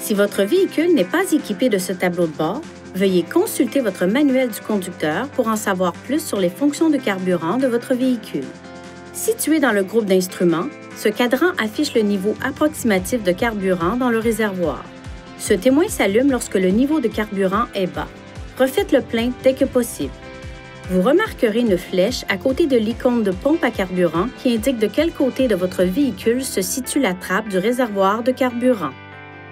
Si votre véhicule n'est pas équipé de ce tableau de bord, veuillez consulter votre manuel du conducteur pour en savoir plus sur les fonctions de carburant de votre véhicule. Situé dans le groupe d'instruments, ce cadran affiche le niveau approximatif de carburant dans le réservoir. Ce témoin s'allume lorsque le niveau de carburant est bas. Refaites le plein dès que possible. Vous remarquerez une flèche à côté de l'icône de pompe à carburant qui indique de quel côté de votre véhicule se situe la trappe du réservoir de carburant.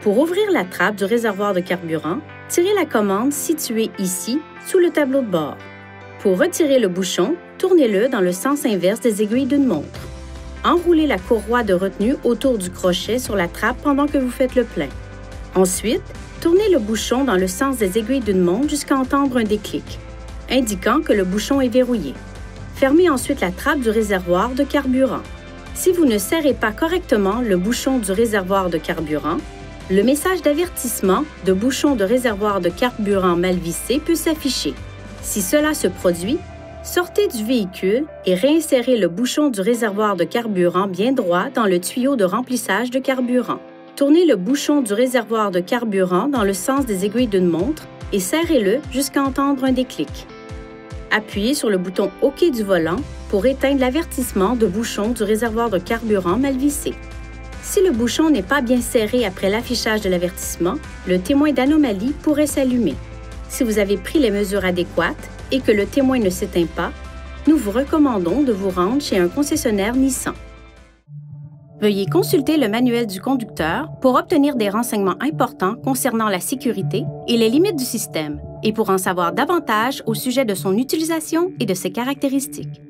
Pour ouvrir la trappe du réservoir de carburant, tirez la commande située ici, sous le tableau de bord. Pour retirer le bouchon, tournez-le dans le sens inverse des aiguilles d'une montre. Enroulez la courroie de retenue autour du crochet sur la trappe pendant que vous faites le plein. Ensuite, tournez le bouchon dans le sens des aiguilles d'une montre jusqu'à entendre un déclic, indiquant que le bouchon est verrouillé. Fermez ensuite la trappe du réservoir de carburant. Si vous ne serrez pas correctement le bouchon du réservoir de carburant, le message d'avertissement de bouchon de réservoir de carburant mal vissé peut s'afficher. Si cela se produit, sortez du véhicule et réinsérez le bouchon du réservoir de carburant bien droit dans le tuyau de remplissage de carburant. Tournez le bouchon du réservoir de carburant dans le sens des aiguilles d'une montre et serrez-le jusqu'à entendre un déclic. Appuyez sur le bouton OK du volant pour éteindre l'avertissement de bouchon du réservoir de carburant mal vissé. Si le bouchon n'est pas bien serré après l'affichage de l'avertissement, le témoin d'anomalie pourrait s'allumer. Si vous avez pris les mesures adéquates et que le témoin ne s'éteint pas, nous vous recommandons de vous rendre chez un concessionnaire Nissan. Veuillez consulter le manuel du conducteur pour obtenir des renseignements importants concernant la sécurité et les limites du système, et pour en savoir davantage au sujet de son utilisation et de ses caractéristiques.